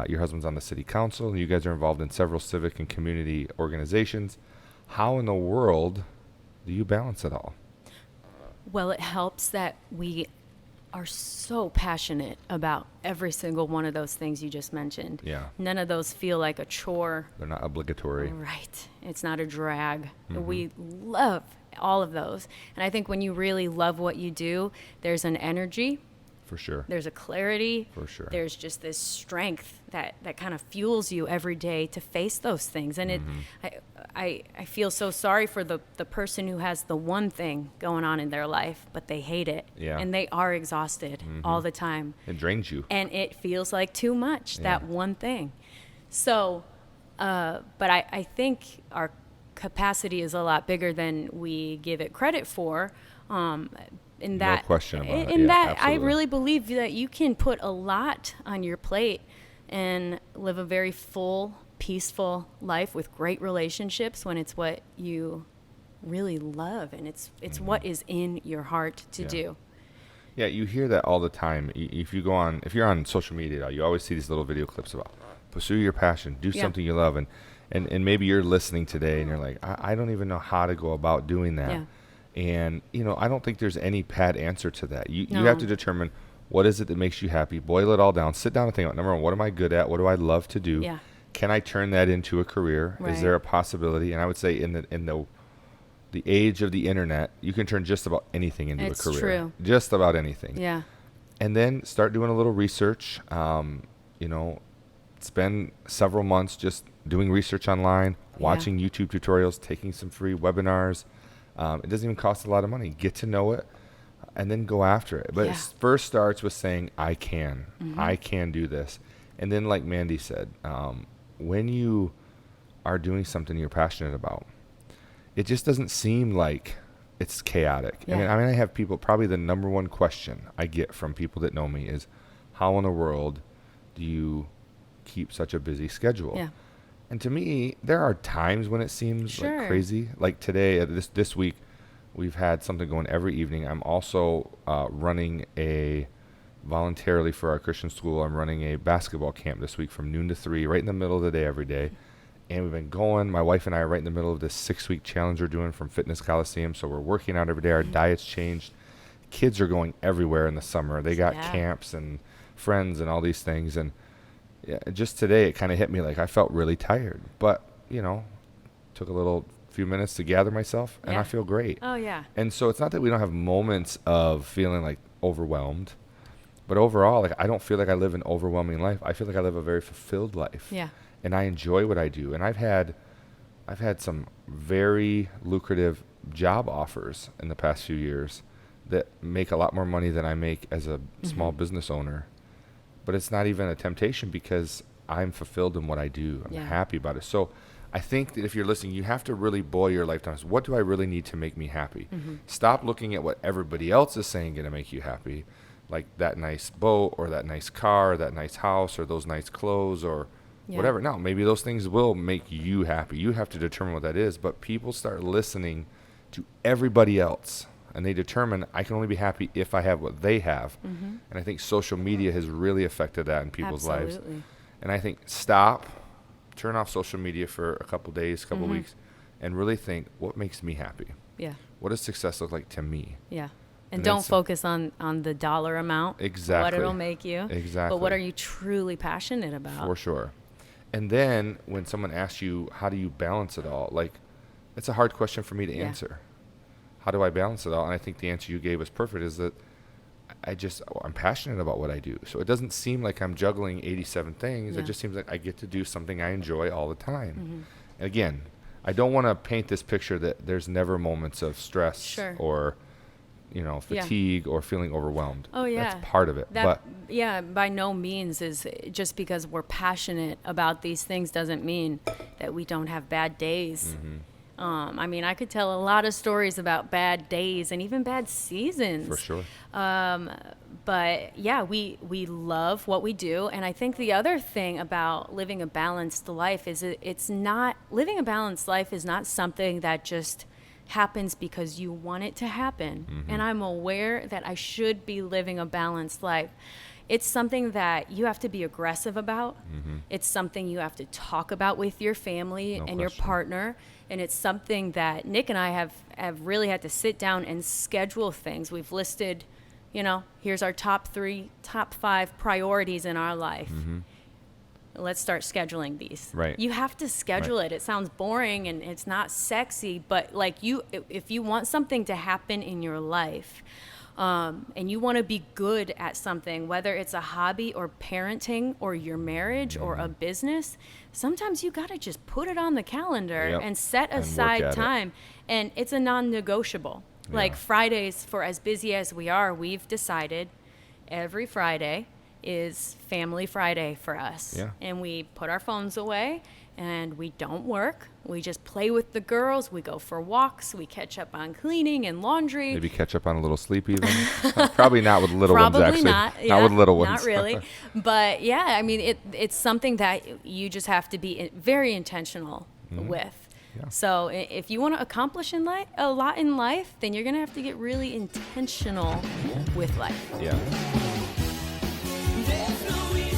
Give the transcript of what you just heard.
Your husband's on the city council. You guys are involved in several civic and community organizations. How in the world do you balance it all? Well, it helps that we are so passionate about every single one of those things you just mentioned. Yeah. None of those feel like a chore. They're not obligatory. Right. It's not a drag. Mm-hmm. We love all of those. And I think when you really love what you do, there's an energy, For sure. there's a clarity, For sure. there's just this strength that kind of fuels you every day to face those things. And I feel so sorry for the person who has the one thing going on in their life, but they hate it. Yeah. And they are exhausted all the time. It drains you. And it feels like too much, Yeah. that one thing. So, but I think our capacity is a lot bigger than we give it credit for. In that, No question about it. in Yeah, that, absolutely. I really believe that you can put a lot on your plate and live a very full, peaceful life with great relationships when it's what you really love and it's what is in your heart to Yeah. do. Yeah, you hear that all the time. If you're on social media, you always see these little video clips about pursue your passion, do Yeah. something you love, and maybe you're listening today and you're like, I don't even know how to go about doing that. Yeah. And I don't think there's any pat answer to that. You No. have to determine what is it that makes you happy. Boil it all down. Sit down and think about, number one, what am I good at? What do I love to do? Yeah. Can I turn that into a career? Right. Is there a possibility? And I would say in the age of the internet, you can turn just about anything into It's a career. true. Just about anything. Yeah. And then start doing a little research. Spend several months just doing research online, watching YouTube tutorials, taking some free webinars. It doesn't even cost a lot of money. Get to know it, and then go after it. But Yeah. it first starts with saying, I can. Mm-hmm. I can do this. And then, like Mandy said, when you are doing something you're passionate about, it just doesn't seem like it's chaotic. Yeah. I mean, I have people, probably the number one question I get from people that know me is, how in the world do you keep such a busy schedule? Yeah. And to me, there are times when it seems Sure. like crazy. Like today, this week, we've had something going every evening. I'm also running voluntarily for our Christian school, I'm running a basketball camp this week from noon to 3, right in the middle of the day every day. And we've been going, my wife and I are right in the middle of this 6-week challenge we're doing from Fitness Coliseum. So we're working out every day. Our diet's changed. Kids are going everywhere in the summer. They got Yeah. camps and friends and all these things. And yeah, just today, it kind of hit me like I felt really tired. But, took a few minutes to gather myself, and Yeah. I feel great. Oh, yeah. And so it's not that we don't have moments of feeling like overwhelmed. But overall, like I don't feel like I live an overwhelming life. I feel like I live a very fulfilled life. Yeah. And I enjoy what I do. And I've had some very lucrative job offers in the past few years that make a lot more money than I make as a small business owner. But it's not even a temptation because I'm fulfilled in what I do. I'm Yeah. happy about it. So I think that if you're listening, you have to really boil your life down. So what do I really need to make me happy? Stop looking at what everybody else is saying going to make you happy, like that nice boat or that nice car or that nice house or those nice clothes or Yeah. whatever. No, maybe those things will make you happy. You have to determine what that is. But people start listening to everybody else, and they determine I can only be happy if I have what they have. And I think social media has really affected that in people's lives. Absolutely. And I think turn off social media for a couple days, couple weeks, and really think, what makes me happy? Yeah. What does success look like to me? Yeah. And And don't that's- focus on the dollar amount. Exactly. What it'll make you. Exactly. But what are you truly passionate about? For sure. And then when someone asks you, how do you balance it all? Like, it's a hard question for me to Yeah. answer. How do I balance it all? And I think the answer you gave was perfect, is that I'm passionate about what I do. So it doesn't seem like I'm juggling 87 things. Yeah. It just seems like I get to do something I enjoy all the time. And again, I don't want to paint this picture that there's never moments of stress Sure. or, fatigue or feeling overwhelmed. Oh, yeah. That's part of it. That, yeah, by no means is just because we're passionate about these things doesn't mean that we don't have bad days. I mean, I could tell a lot of stories about bad days and even bad seasons. For sure. But yeah, we love what we do. And I think the other thing about living a balanced life is living a balanced life is not something that just happens because you want it to happen. And I'm aware that I should be living a balanced life. It's something that you have to be aggressive about. Mm-hmm. It's something you have to talk about with your family No and your question. partner. And it's something that Nick and I have really had to sit down and schedule things. We've listed, here's our top 5 priorities in our life. Mm-hmm. Let's start scheduling these. Right. You have to schedule it. It sounds boring and it's not sexy, but like if you want something to happen in your life, and you want to be good at something, whether it's a hobby or parenting or your marriage or a business, sometimes you got to just put it on the calendar Yep. and set And work aside at it. time. And it's a non-negotiable. Like Yeah. Fridays, for as busy as we are, we've decided every Friday is Family Friday for us. Yeah. And we put our phones away and we don't work. We just play with the girls. We go for walks. We catch up on cleaning and laundry. Maybe catch up on a little sleep even. Probably not with little Probably ones, actually. not. Not with little ones. Not really. But yeah, I mean, it's something that you just have to be very intentional with. Yeah. So if you want to accomplish a lot in life, then you're going to have to get really intentional with life. Yeah. There's no reason